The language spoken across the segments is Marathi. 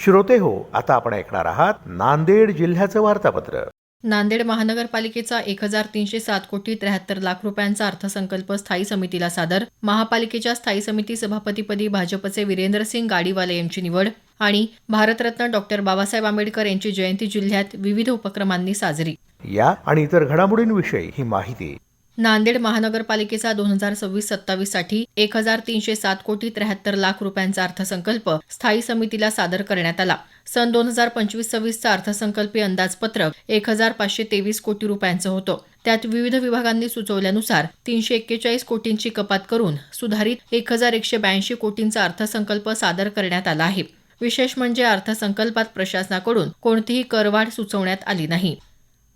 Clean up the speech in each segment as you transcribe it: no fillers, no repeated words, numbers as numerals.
श्रोते हो, आता आपण ऐकणार आहात नांदेड जिल्ह्याचं वार्तापत्र. नांदेड महानगरपालिकेचा 1307 कोटी 73 लाख रुपयांचा अर्थसंकल्प स्थायी समितीला सादर. महापालिकेच्या स्थायी समिती सभापतीपदी भाजपचे वीरेंद्रसिंग गाडीवाले यांची निवड. आणि भारतरत्न डॉक्टर बाबासाहेब आंबेडकर यांची जयंती जिल्ह्यात विविध उपक्रमांनी साजरी. या आणि इतर घडामोडींविषयी ही माहिती. नांदेड महानगरपालिकेचा 2026-27 साठी 1307 कोटी 73 लाख रुपयांचा अर्थसंकल्प स्थायी समितीला सादर करण्यात आला. सन 2025-26 अर्थसंकल्पीय अंदाजपत्रक 1523 कोटी रुपयांचं होतं. त्यात विविध विभागांनी सुचवल्यानुसार 341 कोटींची कपात करून सुधारित 1182 कोटींचा अर्थसंकल्प सादर करण्यात आला आहे. विशेष म्हणजे अर्थसंकल्पात प्रशासनाकडून कोणतीही करवाढ सुचवण्यात आली नाही.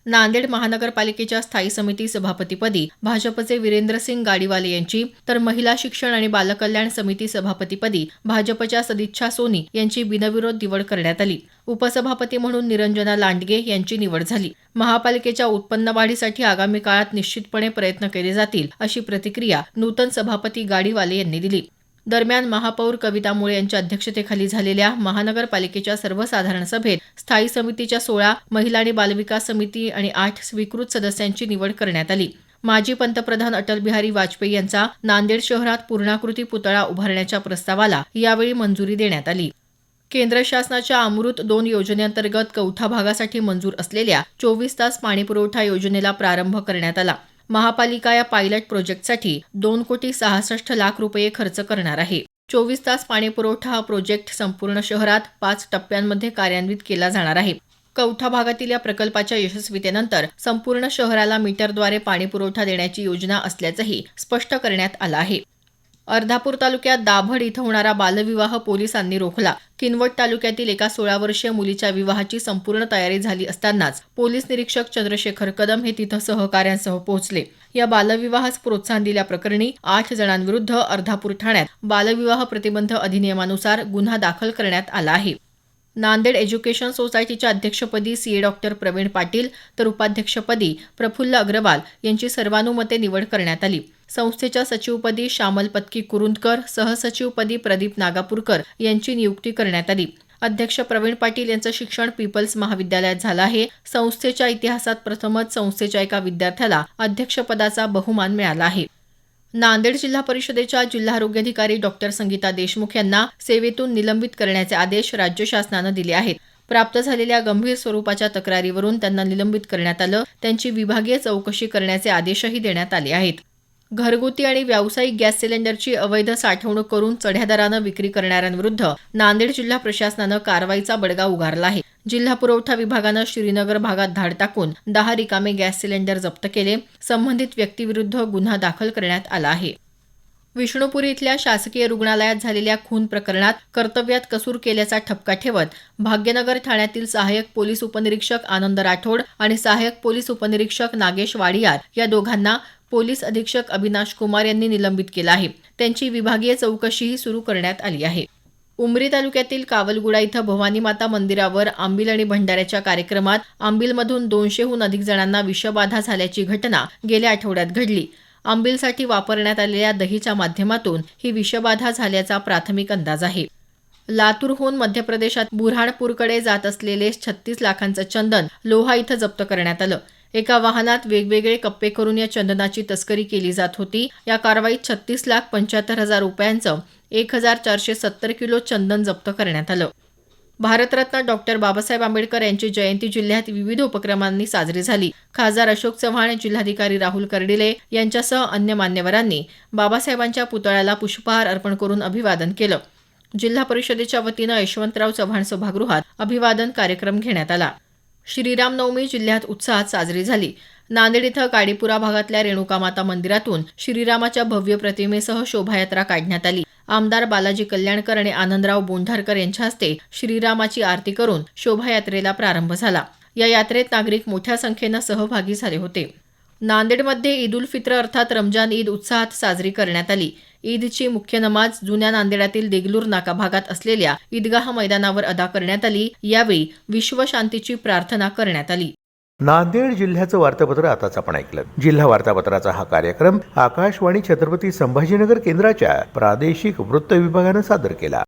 नांदेड महानगरपालिकेच्या स्थायी समिती सभापतीपदी भाजपचे वीरेंद्रसिंग गाडीवाले यांची, तर महिला शिक्षण आणि बालकल्याण समिती सभापतीपदी भाजपच्या सदिच्छा सोनी यांची बिनविरोध निवड करण्यात आली. उपसभापती म्हणून निरंजना लांडगे यांची निवड झाली. महापालिकेच्या उत्पन्न वाढीसाठी आगामी काळात निश्चितपणे प्रयत्न केले जातील, अशी प्रतिक्रिया नूतन सभापती गाडीवाले यांनी दिली. दरम्यान महापौर कविता मुळे यांच्या अध्यक्षतेखाली झालेल्या महानगरपालिकेच्या सर्वसाधारण सभेत स्थायी समितीच्या 16, महिला आणि बालविकास समिती आणि 8 स्वीकृत सदस्यांची निवड करण्यात आली. माजी पंतप्रधान अटल बिहारी वाजपेयी यांचा नांदेड शहरात पूर्णाकृती पुतळा उभारण्याच्या प्रस्तावाला यावेळी मंजुरी देण्यात आली. केंद्र शासनाच्या अमृत 2 योजनेअंतर्गत कौठा भागासाठी मंजूर असलेल्या 24 तास पाणीपुरवठा योजनेला प्रारंभ करण्यात आला. महापालिका या पायलट प्रोजेक्टसाठी 2,66 लाख रुपये खर्च करणार आहे. 24 तास पाणीपुरवठा हा प्रोजेक्ट संपूर्ण शहरात 5 टप्प्यांमध्ये कार्यान्वित केला जाणार आहे. कौठा भागातील या प्रकल्पाच्या यशस्वीतेनंतर संपूर्ण शहराला मीटरद्वारे पाणीपुरवठा देण्याची योजना असल्याचंही स्पष्ट करण्यात आलं आहे. अर्धापूर तालुक्यात दाभड इथं होणारा बालविवाह पोलिसांनी रोखला. किनवट तालुक्यातील एका 16 वर्षीय मुलीच्या विवाहाची संपूर्ण तयारी झाली असतानाच पोलीस निरीक्षक चंद्रशेखर कदम हे तिथं सहकाऱ्यांसह पोहोचले. या बालविवाहास प्रोत्साहन दिल्याप्रकरणी 8 जणांविरुद्ध अर्धापूर ठाण्यात बालविवाह प्रतिबंध अधिनियमानुसार गुन्हा दाखल करण्यात आला आहे. नांदेड एज्युकेशन सोसायटीच्या अध्यक्षपदी सीए डॉक्टर प्रवीण पाटील, तर उपाध्यक्षपदी प्रफुल्ल अग्रवाल यांची सर्वानुमते निवड करण्यात आली. संस्थेच्या सचिवपदी श्यामल पत्की कुरुंदकर, सहसचिवपदी प्रदीप नागापूरकर यांची नियुक्ती करण्यात आली. अध्यक्ष प्रवीण पाटील यांचं शिक्षण पीपल्स महाविद्यालयात झालं आहे. संस्थेच्या इतिहासात प्रथमच संस्थेच्या एका विद्यार्थ्याला अध्यक्षपदाचा बहुमान मिळाला आहे. नांदेड जिल्हा परिषदेच्या जिल्हा आरोग्याधिकारी डॉक्टर संगीता देशमुख यांना सेवेतून निलंबित करण्याचे आदेश राज्य शासनानं दिले आहेत. प्राप्त झालेल्या गंभीर स्वरूपाच्या तक्रारीवरून त्यांना निलंबित करण्यात आलं. त्यांची विभागीय चौकशी करण्याचे आदेशही देण्यात आले आहेत. घरगुती आणि व्यावसायिक गॅस सिलेंडरची अवैध साठवणूक करून चढ्या दरानं विक्री करणाऱ्यांविरुद्ध नांदेड जिल्हा प्रशासनानं कारवाईचा बडगा उगारला आहे. जिल्हा पुरवठा विभागानं श्रीनगर भागात धाड टाकून 10 रिकामे गॅस सिलेंडर जप्त केले. संबंधित व्यक्तीविरुद्ध गुन्हा दाखल करण्यात आला आहे. विष्णुपुरी इथल्या शासकीय रुग्णालयात झालेल्या खून प्रकरणात कर्तव्यात कसूर केल्याचा ठपका ठेवत भाग्यनगर ठाण्यातील सहाय्यक पोलीस उपनिरीक्षक आनंद राठोड आणि सहाय्यक पोलीस उपनिरीक्षक नागेश वाडियार या दोघांना पोलीस अधीक्षक अविनाश कुमार यांनी निलंबित केलं आहे. त्यांची विभागीय चौकशीही सुरू करण्यात आली आहे. उमरी तालुक्यातील कावलगुडा इथं भवानी माता मंदिरावर आंबील आणि भंडाऱ्याच्या कार्यक्रमात आंबीलमधून 200हून अधिक जणांना विषबाधा झाल्याची घटना गेल्या आठवड्यात घडली. आंबीलसाठी वापरण्यात आलेल्या दहीच्या माध्यमातून ही विषबाधा झाल्याचा प्राथमिक अंदाज आहे. लातूरहून मध्य प्रदेशात बुऱ्हाणपूरकडे जात असलेले 36 लाखांचं चंदन लोहा इथं जप्त करण्यात आलं. एका वाहनात वेगवेगळे कप्पे करून या चंदनाची तस्करी केली जात होती. या कारवाईत 36,75,000 रुपयांचं 1,470 किलो चंदन जप्त करण्यात आलं. भारतरत्न डॉक्टर बाबासाहेब आंबेडकर यांची जयंती जिल्ह्यात विविध उपक्रमांनी साजरी झाली. खासदार अशोक चव्हाण, जिल्हाधिकारी राहुल कर्डिले यांच्यासह अन्य मान्यवरांनी बाबासाहेबांच्या पुतळ्याला पुष्पहार अर्पण करून अभिवादन केलं. जिल्हा परिषदेच्या वतीनं यशवंतराव चव्हाण सभागृहात अभिवादन कार्यक्रम घेण्यात आला. श्रीरामनवमी जिल्ह्यात उत्साहात साजरी झाली. नांदेड इथं गाडीपुरा भागातल्या रेणुकामाता मंदिरातून श्रीरामाच्या भव्य प्रतिमेसह शोभायात्रा काढण्यात आली. आमदार बालाजी कल्याणकर आणि आनंदराव बोंढारकर यांच्या हस्ते श्रीरामाची आरती करून शोभायात्रेला प्रारंभ झाला. या यात्रेत नागरिक मोठ्या संख्येनं सहभागी झाले होते. नांदेडमध्ये ईद उल फित्र अर्थात रमजान ईद उत्साहात साजरी करण्यात आली. ईदची मुख्य नमाज जुन्या नांदेडातील देगलूर नाका भागात असलेल्या ईदगाह मैदानावर अदा करण्यात आली. यावेळी विश्वशांतीची प्रार्थना करण्यात आली. नांदेड जिल्ह्याचं वार्तापत्र आताच आपण ऐकलं. जिल्हा वार्तापत्राचा हा कार्यक्रम आकाशवाणी छत्रपती संभाजीनगर केंद्राच्या प्रादेशिक वृत्त विभागानं सादर केला.